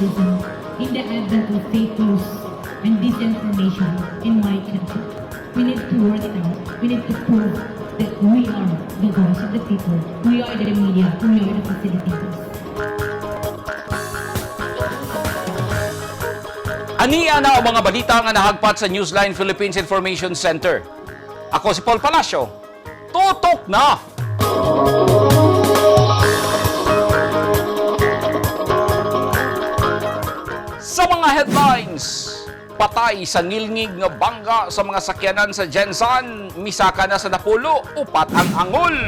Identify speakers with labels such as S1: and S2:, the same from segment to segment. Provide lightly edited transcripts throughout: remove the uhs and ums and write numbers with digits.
S1: terrorism in the advent of fake news and disinformation in my country. We need to work it out. We need to prove that we are the voice of the people. We are the media. We are the facilitators.
S2: Ania na ang mga balita nga nahagpat sa Newsline Philippines Information Center. Ako si Paul Palacio. Tutok na! Sa mga headlines, patay sa ngilngig nga bangga sa mga sakyanan sa Jensan, misaka na sa Napulo, upat ang angol.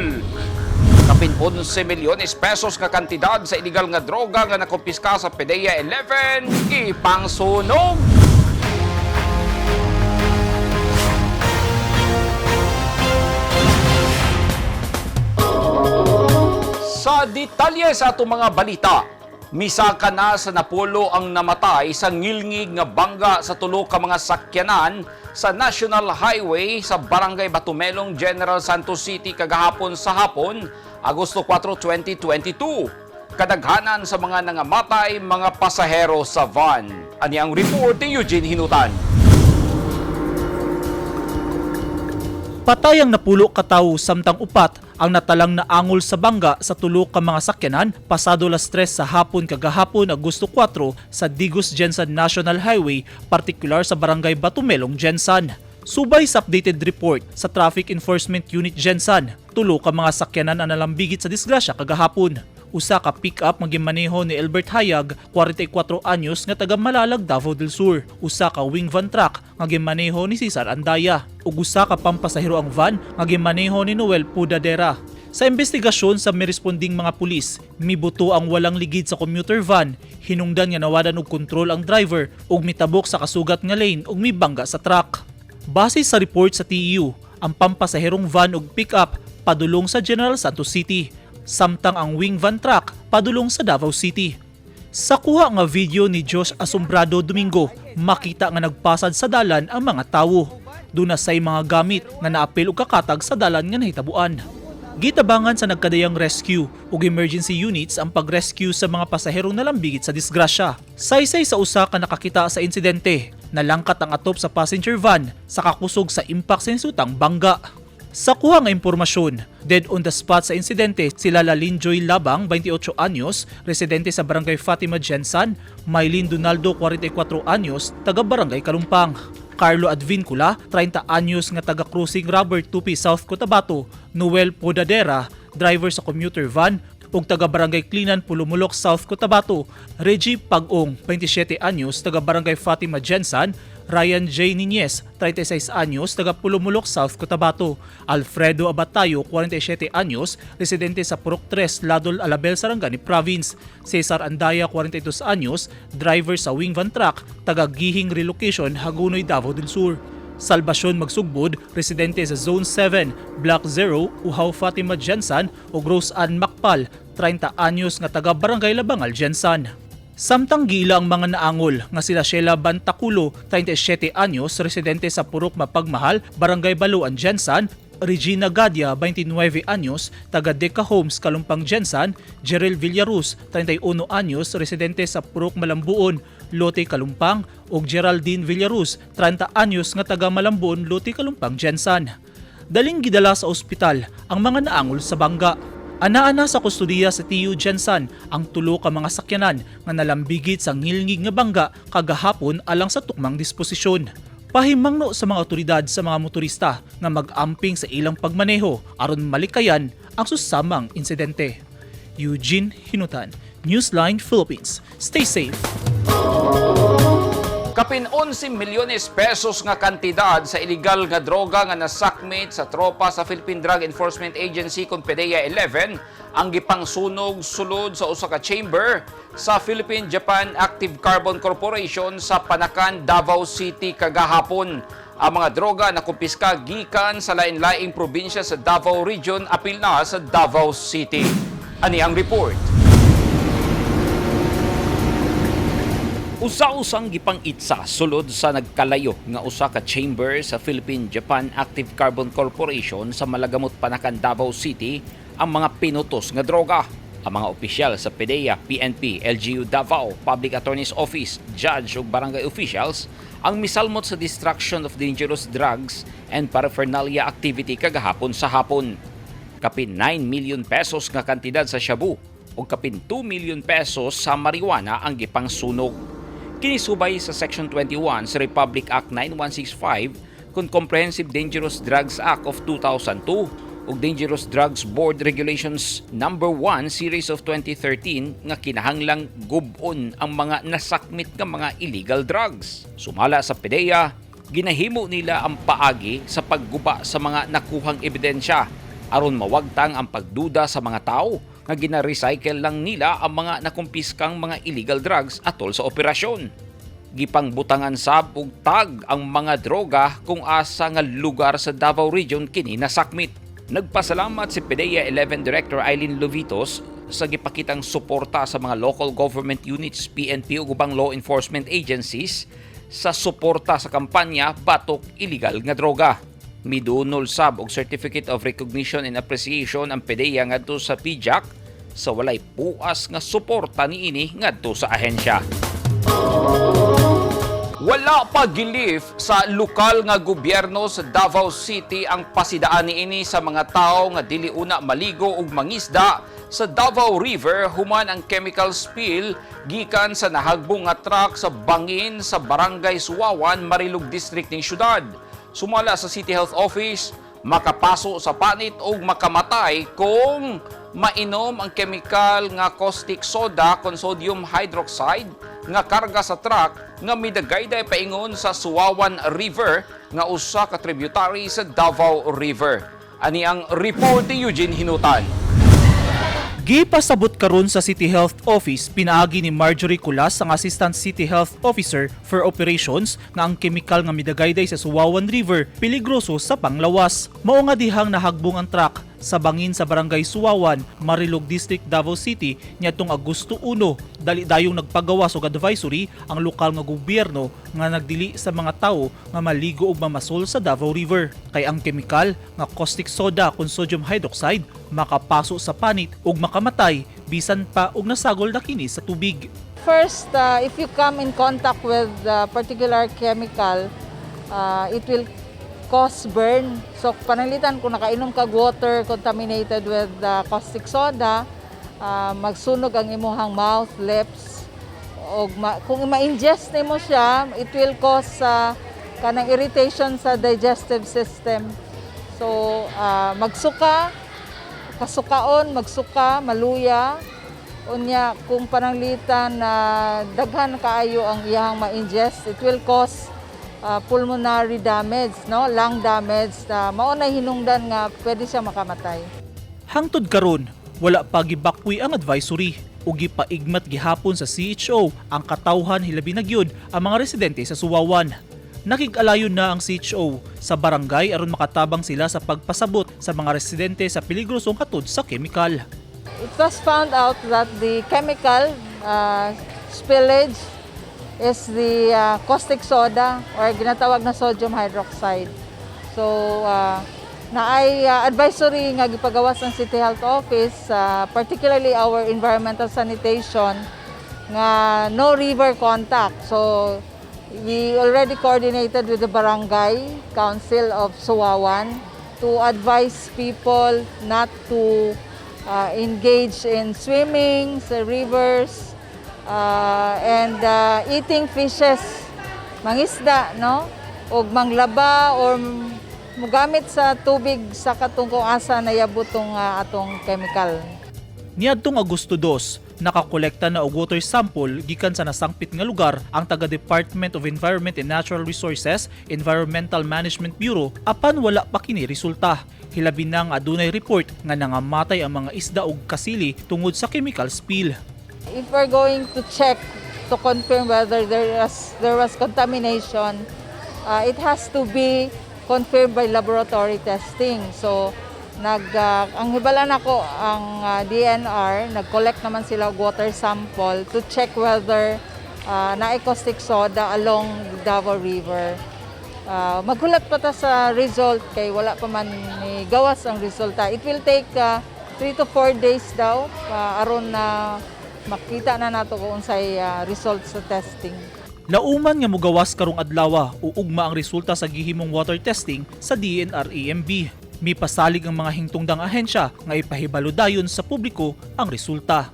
S2: Kapin 11 milyones pesos nga kantidad sa illegal nga droga nga nakumpiska sa PDEA 11, ipangsunog. Sa detalye sa atong mga balita, misaka na sa Napulo ang namatay sa ngilngig nga bangga sa tulo ka mga sakyanan sa National Highway sa Barangay Batumelong, General Santos City kagahapon sa hapon, Agosto 4, 2022. Kadaghanan sa mga nangamatay, mga pasahero sa van. Ani ang report ni Eugene Hinutan.
S3: Patay ang Napulo katawo samtang upat ang natalang na angol sa bangga sa tulo ka mga sakyanan pasado las 3 sa hapon kagahapon Agosto 4 sa Digos Jensan National Highway, partikular sa Barangay Batumelong, Jensan. Subay sa updated report sa Traffic Enforcement Unit Jensan, tulo ka mga sakyanan ang nalambigit sa disgrasya kagahapon. Usa ka pick-up nga gimaneho ni Albert Hayag, 44 anyos nga taga Malalag, Davao del Sur. Usa ka wing van truck nga gimaneho ni Cesar Andaya. Ug usa ka pampasahero ang van nga gimaneho ni Noel Pudadera. Sa investigasyon sa miresponding mga pulis, mibuto ang walang ligid sa commuter van, hinungdan nga nawadan og kontrol ang driver ug mitabok sa kasugat nga lane ug mibangga sa truck. Base sa report sa TEU, ang pampasaherong van ug pick-up padulong sa General Santos City, samtang ang wing van truck padulong sa Davao City. Sa kuha nga video ni Josh Asombrado Domingo, makita nga nagpasad sa dalan ang mga tawo. Duna say mga gamit nga naapil og kakatag sa dalan nga nahitabuan. Gitabangan sa nagkadayang rescue ug emergency units ang pag-rescue sa mga pasaherong nalambigit sa disgrasya. Saysay sa usa ka nakakita sa insidente, nalangkat ang atop sa passenger van sa kakusog sa impact sa insutang bangga. Sa kuha nga impormasyon, dead on the spot sa insidente sila Lalinjoy Labang, 28 anyos, residente sa Barangay Fatima Jensan, Maylin Donaldo, 44 anyos, taga Barangay Kalumpang, Carlo Advincula, 30 anyos nga taga Cruising Rubber Tupi, South Cotabato, Noel Podadera, driver sa commuter van, ug taga Barangay Klinan, Pulumulok, South Cotabato, Reggie Pagong, 27 anyos, taga Barangay Fatima Jensan, Ryan J. Niñez, 36 anyos, taga Pulumulok, South Cotabato, Alfredo Abatayo, 47 anyos, residente sa Purok 3, Ladol, Alabel, Sarangani Province, Cesar Andaya, 42 anyos, driver sa wing van truck, taga Gihing Relocation, Hagunoy, Davao del Sur. Salvacion Magsugbod, residente sa Zone 7, Block 0, Uhaw, Fatima Jensan, ug Rose Ann Macpal, 30 anyos nga taga Barangay Labangal, Jensan. Samtang gila ang mga naangol nga sila Sheila Bantaculo, 37 anyos, residente sa Purok Mapagmahal, Barangay Baluan, Jensan, Regina Gadia, 29 anyos, taga Deca Homes, Kalumpang, Jensan, Jerel Villaruz, 31 anyos, residente sa Purok Malambuon, Lote, Kalumpang, ug Geraldine Villaruz, 30 anyos nga taga Malambuon, Lote, Kalumpang, Jensan. Daling gidala sa ospital ang mga naangol sa bangga. Ana-ana sa kustudiya sa TEU Jensan ang tulo ka mga sakyanan nga nalambigit sa ngilngig nga bangga kagahapon alang sa tukmang disposisyon. Pahimangno sa mga otoridad sa mga motorista nga mag-amping sa ilang pagmaneho aron malikayan ang susamang insidente. Eugene Hinutan, Newsline Philippines. Stay safe.
S2: Kapin 11 milyones pesos nga kantidad sa illegal nga droga nga nasakmit sa tropa sa Philippine Drug Enforcement Agency kung PDEA 11 ang gipangsunog sulod sa usa ka chamber sa Philippine-Japan Active Carbon Corporation sa Panakan, Davao City kagahapon. Ang mga droga na kumpiska gikan sa lain-laing probinsya sa Davao Region apil na sa Davao City. Ani ang report. Usa-usang gipang-itsa sulod sa nagkalayo nga usa ka chamber sa Philippine-Japan Active Carbon Corporation sa Malagamut, Panakan, Davao City ang mga pinutos nga droga. Ang mga opisyal sa PDEA, PNP, LGU Davao, Public Attorney's Office, judge ug barangay officials ang misalmot sa destruction of dangerous drugs and paraphernalia activity kagahapon sa hapon. Kapin 9 million pesos nga kantidad sa shabu ug kapin 2 million pesos sa marijuana ang gipang sunog. Kinisubay sa Section 21 sa Republic Act 9165 kung Comprehensive Dangerous Drugs Act of 2002 ug Dangerous Drugs Board Regulations No. 1 Series of 2013 nga kinahanglang gub-on ang mga nasakmit nga mga illegal drugs. Sumala sa PDEA, ginahimo nila ang paagi sa pagguba sa mga nakuhang ebidensya aron mawagtang ang pagduda sa mga tao nga gina-recycle lang nila ang mga nakumpiskang mga illegal drugs atol sa operasyon. Gipang butangan sab og tag ang mga droga kung asa nga lugar sa Davao Region kini nasakmit. Nagpasalamat si PDEA 11 Director Eileen Lovitos sa gipakitang suporta sa mga local government units, PNP ug ubang law enforcement agencies sa suporta sa kampanya Batok Illegal nga Droga. Midunol sab og Certificate of Recognition and Appreciation ang PDEA ngadto sa PJAC sa walay puas nga suporta niini ngadto sa ahensya. Wala pa gilif sa lokal nga gobyerno sa Davao City ang pasidaan niini sa mga tao nga dili una maligo ug mangisda sa Davao River human ang chemical spill gikan sa nahagbong nga truck sa bangin sa Barangay Suwawan, Marilug District ning syudad. Sumala sa City Health Office, makapaso sa panit ug makamatay kung mainom ang chemical nga caustic soda kon sodium hydroxide nga karga sa truck nga midagayday paingon sa Suwawan River nga usa ka tributary sa Davao River. Ani ang report ni Eugene Hinutan.
S3: Gipasabot karon sa City Health Office pinaagi ni Marjorie Culas ang Assistant City Health Officer for Operations nga ang chemical nga midagayday sa Suwawan River peligroso sa panglawas. Mao nga dihang nahagbong ang truck sa bangin sa Barangay Suwawan, Marilug District, Davao City niadtong Agosto 1. Dali dayong nagpagawas og advisory ang lokal nga gobyerno nga nagdili sa mga tawo nga maligo ug mamasol sa Davao River. Kay ang chemical nga caustic soda kon sodium hydroxide makapaso sa panit ug makamatay bisan pa og nasagol na kini sa tubig.
S4: First, if you come in contact with the particular chemical, it will cause burn. So panalitan kung nakainom kag water contaminated with caustic soda, magsunog ang imuhang mouth, lips. O kung ma-ingest nimo siya, it will cause kanang irritation sa digestive system. So magsuka, maluya. Unya kung pananglitan na daghan kaayo ang iyang ma-ingest, it will cause pulmonary damage, no, lung damage na mao na hinungdan nga pwede siya makamatay.
S3: Hangtod karon, wala pa gibakwi ang advisory ug gipaigmat gihapon sa CHO ang katawhan hilabi na gyud ang mga residente sa Suwawan. Nakig-alayon na ang CHO sa barangay aron makatabang sila sa pagpasabot sa mga residente sa peligrosong hatod sa chemical.
S4: It was found out that the chemical spillage is the caustic soda or ginatawag na sodium hydroxide. So, naay advisory nga gipagawas ng City Health Office, particularly our environmental sanitation, nga no river contact. So, we already coordinated with the Barangay Council of Suwawan to advise people not to engage in swimming sa rivers, and eating fishes, mangisda, no? O manglaba or mugamit sa tubig sa katungkong asa na yabutong atong chemical.
S3: Niadtong Agosto 2, nakakolekta na og water sample gikan sa nasangpit nga lugar ang taga Department of Environment and Natural Resources Environmental Management Bureau apan wala pa kini resulta. Hilabi nang adunay report nga nangamatay ang mga isda ug kasili tungod sa chemical spill.
S4: If we're going to check to confirm whether there was contamination, it has to be confirmed by laboratory testing. So, ang hibala nako ang DNR, nag-collect naman sila water sample to check whether na caustic soda along Davao River. Maghulat pa ta sa result kay wala pa man ni gawas ang resulta. It will take 3 to 4 days daw aron na makita na nato kung unsay results sa testing.
S3: Lauman nga mugawas karong adlaw uugma ang resulta sa gihimong water testing sa DNR-EMB. Mipasalig ang mga hingtungdang ahensya nga ipahibalo dayon sa publiko ang resulta.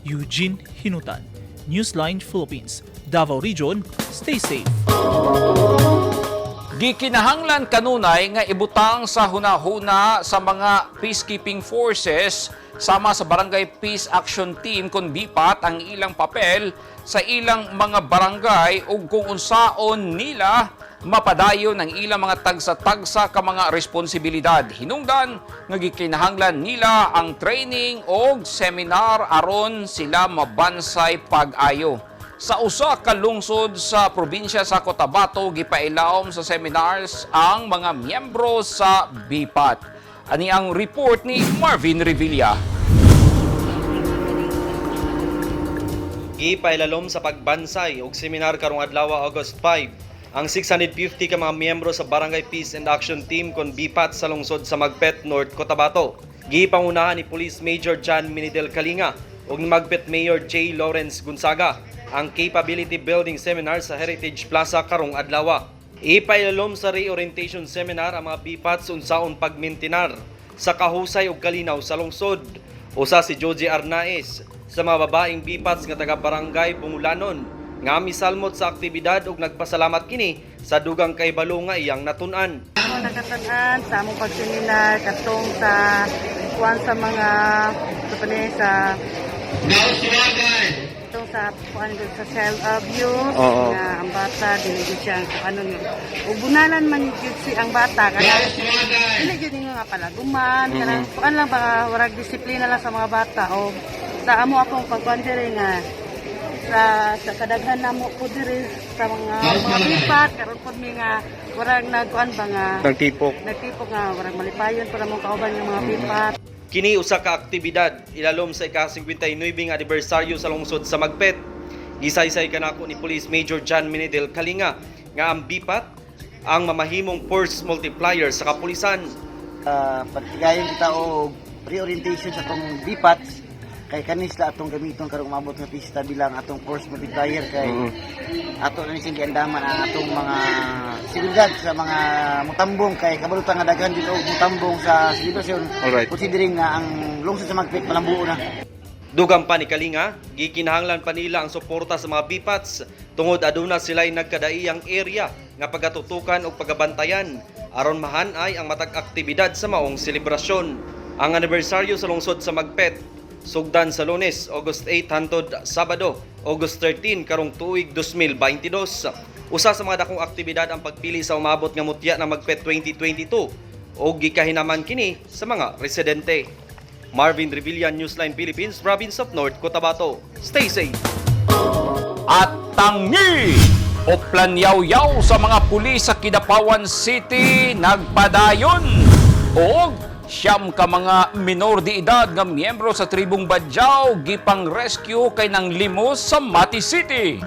S3: Eugene Hinutan, Newsline Philippines, Davao Region, stay safe.
S2: Gikinahanglan kanunay nga ibutang sa hunahuna sa mga peacekeeping forces sama sa Barangay Peace Action Team kon BIPAT ang ilang papel sa ilang mga barangay ug kung unsaon nila mapadayon ang ilang mga tagsa-tagsa ka mga responsibilidad. Hinungdan nga gikinahanglan nila ang training o seminar aron sila mabansay pag-ayo. Sa usa ka lungsod sa probinsya sa Cotabato, gipailawom sa seminars ang mga miyembro sa BIPAT. Ani ang report ni Marvin Revilla.
S5: Gipailalom sa pagbansay og seminar karong adlaw August 5 ang 650 ka mga miyembro sa Barangay Peace and Action Team kon BIPAT sa lungsod sa Magpet, North Cotabato. Gipangunahan ni Police Major John Minidel Kalinga ug ni Magpet Mayor J. Lawrence Gonzaga ang Capability Building Seminar sa Heritage Plaza karong adlaw. Ipailalom sa reorientation seminar ang mga BIPAT sa unsaon pagmintinar sa kahusay ug kalinaw sa lungsod. Usa si Joji Arnaez sa mga babaeng BIPATs nga taga Barangay Bungulanon nga misalmot sa aktibidad ug nagpasalamat kini sa dugang kahibalo nga iyang natun-an.
S6: Ako nakatanan sa among pagseminar katong sa kuan sa mga sa itong sa kuan sa self-abuse nga ang bata dili siya ano ni ubunalan man gyud si ang bata kana dili gyud nga palaguman kana kuan lang baka warag disiplina lang sa mga bata o sa amo akong pagkuan diri nga sa kadaghan namo po diri sa mga BIPAT karon pod mi nga warag nagkuan ba nga nagtipok nga warag malipayon para mong kauban nga mga BIPAT.
S5: Kini usa ka aktibidad ilalom sa ika-59 anibersaryo sa lungsod sa Magpet. Gisaysay kanako ni Police Major John Minidel Kalinga nga ang BIPAT ang mamahimong force multiplier sa kapulisan.
S7: Pagtigayon kita og reorientation sa atong BIPAT kay kanis la atong gamiton karong umabot nga pista bilang atong force multiplier kay ato na sing giandaman ang atong mga seguridad sa mga mutambong kay kabalutan nga daghan dito og mutambong sa selebrasyon. Considering nga ang lungsod sa Magpet malambuo na.
S5: Dugang pa ni Kalinga, gikinahanglan pa nila ang suporta sa mga BIPATs tungod aduna sila'y nagkadaiyang area nga pagatutukan o pagabantayan aron mahanay ang matag aktibidad sa maong selebrasyon. Ang anibersaryo sa lungsod sa Magpet sugdan sa Lunes, August 8 hangtod Sabado, August 13 karong tuig 2022. Usa sa mga dakong aktibidad ang pagpili sa umabot nga mutya ng Magpet 2022 o gikahinaman kini sa mga residente. Marvin Revilla, Newsline Philippines, Province of North Cotabato. Stay safe!
S2: At tangi o planyaw-yaw sa mga pulis sa Kidapawan City nagpadayon o siyam ka mga minor de edad nga miyembro sa tribong Badyaw gipang rescue kay nang limos sa Mati City.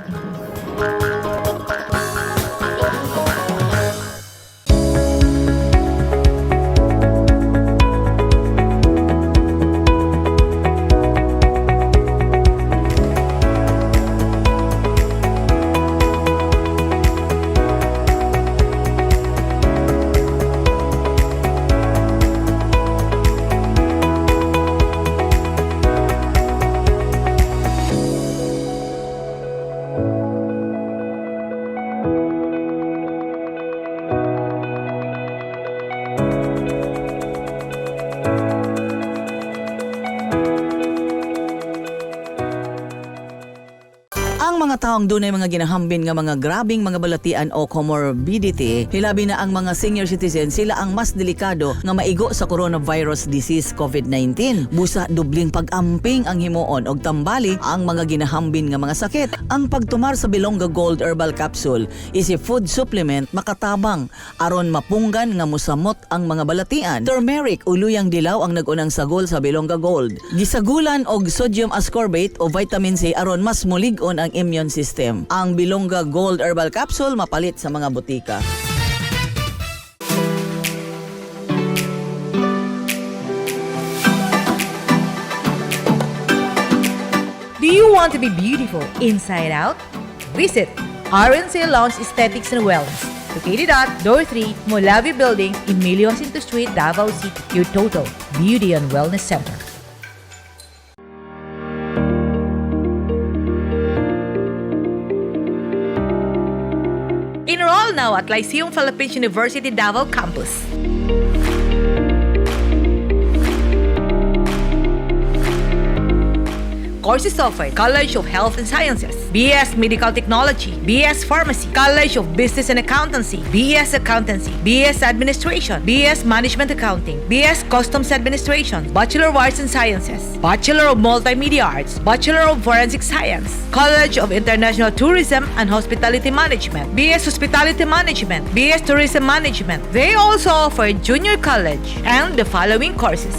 S8: Mga taong dunay mga ginahambin nga mga grabing mga balatian o comorbidity, hilabi na ang mga senior citizen, sila ang mas delikado nga maigo sa coronavirus disease COVID-19. Busa dubling pag-amping ang himuon og tambali ang mga ginahambin nga mga sakit. Ang pagtumar sa Bilonga Gold Herbal Capsule is a food supplement makatabang aron mapunggan nga musamot ang mga balatian. Turmeric o luyang dilaw ang nag-unang sagol sa Bilonga Gold. Gisagulan og sodium ascorbate o vitamin C aron mas mulig-on ang immune system. Ang Bilonga Gold Herbal Capsule mapalit sa mga butika.
S9: want to be beautiful inside out? Visit RNC Lounge Aesthetics and Wellness, located at Door 3, Molavi Building, Emilio Jacinto Street, Davao City. Your total beauty and wellness center. Enroll now at Lyceum Philippines University Davao Campus. Courses offered: College of Health and Sciences, BS Medical Technology, BS Pharmacy, College of Business and Accountancy, BS Accountancy, BS Administration, BS Management Accounting, BS Customs Administration, Bachelor of Arts in Sciences, Bachelor of Multimedia Arts, Bachelor of Forensic Science, College of International Tourism and Hospitality Management, BS Hospitality Management, BS Tourism Management. They also offer junior college and the following courses: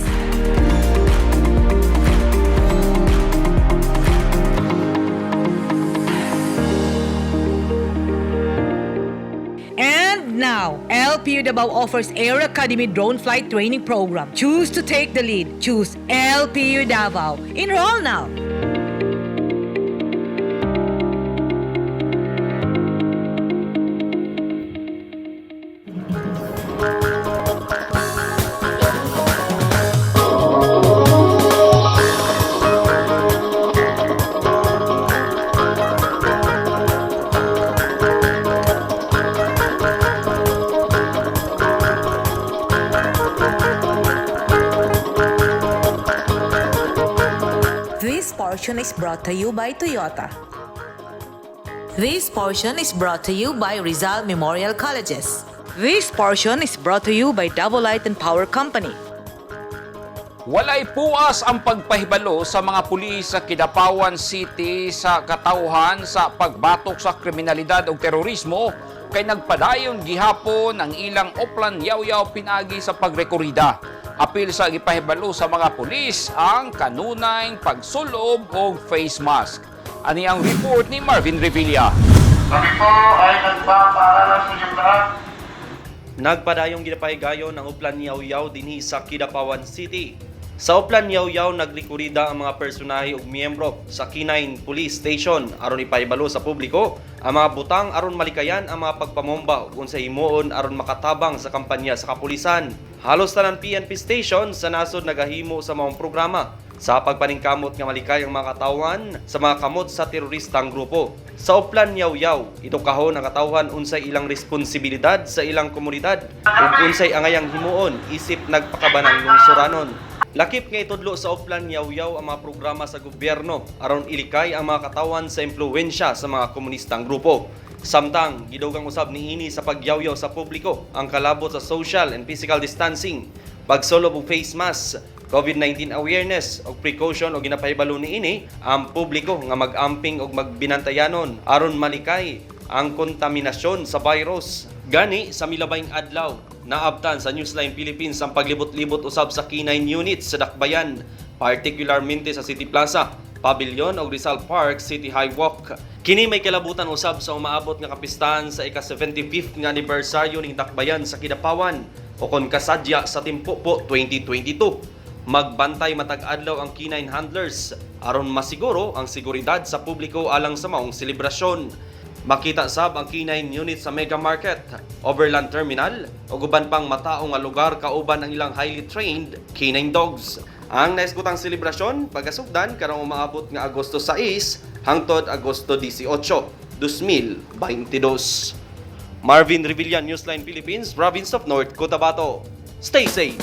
S9: Now, LPU Davao offers Air Academy Drone Flight Training Program. Choose to take the lead. Choose LPU Davao. Enroll now. This portion is brought to you by Toyota. This portion is brought to you by Rizal Memorial Colleges. This portion is brought to you by Double Light and Power Company.
S2: Walay puas ang pagpahibalo sa mga pulis sa Kidapawan City sa katauhan sa pagbatok sa kriminalidad o terorismo kay nagpadayon gihapon ang ilang Oplan Yaw-Yaw pinagi sa pagrekorida. Apil sa gipahibalo sa mga pulis ang kanunay pagsulob og face mask. Ani ang report ni Marvin Revilla.
S10: Kami po ay nagpapaalala sa inyong lahat.
S5: Nagpadayong ginapahigayon ng Oplan Yaw-Yaw dinhi sa Kidapawan City. Sa Oplan Yaw-Yaw naglikurida ang mga personahe ug miyembro sa K9 Police Station aron ipahibalo sa publiko ang mga butang aron malikayan ang mga pagpamomba ug unsay himuon aron makatabang sa kampanya sa kapulisan. Halos tanan PNP station sa nasod nagahimo sa maong programa sa pagpaningkamot nga malikay ang mga katawan sa mga kamot sa teroristang grupo. Sa Oplan Yaw-Yaw, idukahon ang katawhan unsay ilang responsibilidad sa ilang komunidad ug unsay angayang himuon isip nagpakabanang lungsuranon. Lakip nga itudlo sa Oplan Yaw-Yaw ang mga programa sa gobyerno aron ilikay ang mga katawan sa impluwensya sa mga komunistang grupo. Samtang gidugang usab niini sa pagyaw-yaw sa publiko ang kalabot sa social and physical distancing, pagsulob og face mask, COVID-19 awareness o precaution o ginapahibalo niini ang publiko nga mag-amping og magbinantayanon aron malikay ang kontaminasyon sa virus. Gani sa milabayng adlaw, naabtan sa Newsline Philippines ang paglibot-libot usab sa K9 units sa Dakbayan, particularmente sa City Plaza, Pavilion o Rizal Park, City High Walk. Kini may kalabutan usab sa umaabot nga kapistahan sa ika-75th nga anibersaryo ning Dakbayan sa Kidapawan o kon kasadya sa Timpupo 2022. Magbantay matag adlaw ang K9 handlers aron masiguro ang seguridad sa publiko alang sa maong selebrasyon. Makita sab ang K9 unit sa Mega Market, Overland Terminal o guban pang mataong nga lugar kauban ang ilang highly trained K9 dogs. Ang naisgutang selebrasyon pagasugdan karong umaabot nga Agosto 6 hangtod Agosto 18, 2022. Marvin Revilla, Newsline Philippines, Province of North Cotabato. Stay safe!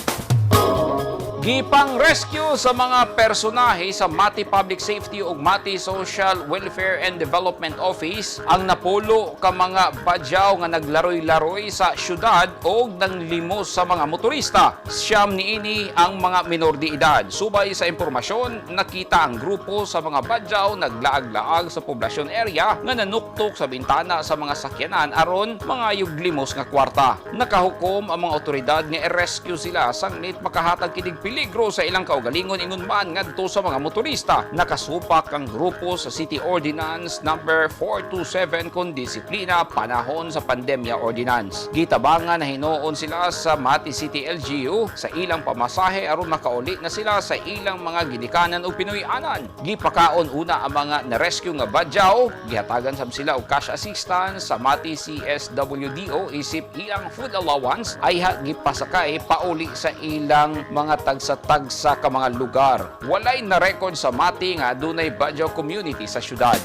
S2: Gipang rescue sa mga personahe sa Mati Public Safety ug Mati Social Welfare and Development Office ang napulo ka mga badyaw nga naglaroy-laroy sa syudad ug nanglimos sa mga motorista. Siyam niini ang mga minor de edad. Subay sa impormasyon, nakita ang grupo sa mga badyaw naglaag-laag sa poblasyon area nga nanuktok sa bintana sa mga sakyanan aron mga yuglimos nga kwarta. Nakahukom ang mga otoridad nga i-rescue sila sanglit makahatag kinig peligro sa ilang kaugalingon ingon man ngadto sa mga motorista. Nakasupak ang grupo sa City Ordinance number 427 kon disiplina panahon sa pandemya ordinance. Gitabangan na hinuon sila sa Mati City LGU sa ilang pamasahe aron makauli na sila sa ilang mga ginikanan o Pinoy-anan. Gipakaon una ang mga na-rescue nga badyaw, gihatagan sab sila og cash assistance sa Mati CSWDO isip ilang food allowance ay gipasakay pauli sa ilang mga tagsa-tagsa ka mga lugar. Walay na record sa Mati nga adunay badyaw community sa syudad.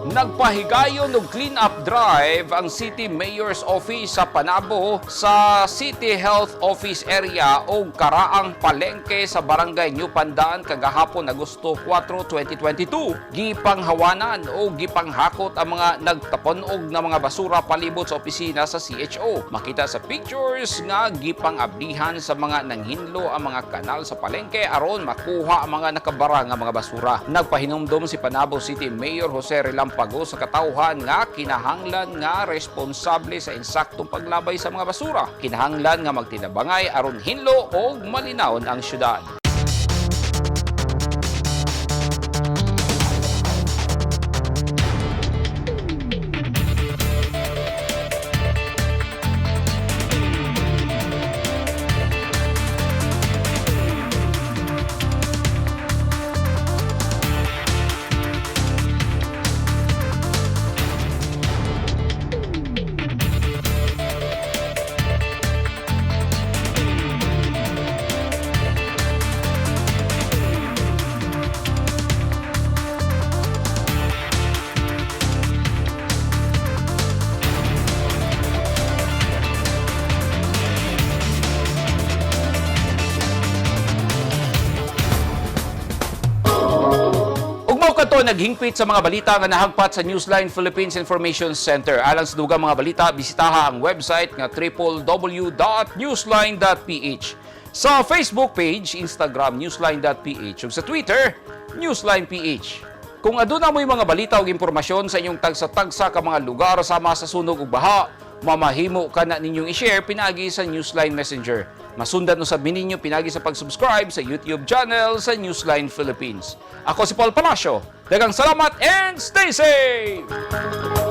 S2: Nagpahigayon og clean-up drive ang City Mayor's Office sa Panabo sa City Health Office area o karaang palengke sa Barangay New Pandan kagahapon Agosto 4, 2022. Gipanghawanan o gipanghakot ang mga nagtaponog na mga basura palibot sa opisina sa CHO. Makita sa pictures nga gipangablihan sa mga nanghinlo ang mga kanal sa palengke aron makuha ang mga nakabara nga mga basura. Nagpahinumdom si Panabo City Mayor Jose Relampago sa katauhan nga kinahanglan nga responsable sa insaktong paglabay sa mga basura. Kinahanglan nga magtinabangay aron hinlo o malinawon ang syudad. Kato naghingpit sa mga balita nga nahagpat sa Newsline Philippines Information Center. Alang sa dugang mga balita, bisitaha ang website nga www.newsline.ph. Sa Facebook page, Instagram, newsline.ph. ug sa Twitter, newsline.ph. Kung aduna mo'y mga balita o impormasyon sa inyong tagsa-tagsa ka mga lugar sama sa sunog ug baha, mamahimo ka na ninyong i-share pinagi sa Newsline Messenger. Masundan no sa ninyo pinagi sa pag-subscribe sa YouTube channel sa Newsline Philippines. Ako si Paul Palacio. Daghang salamat and stay safe!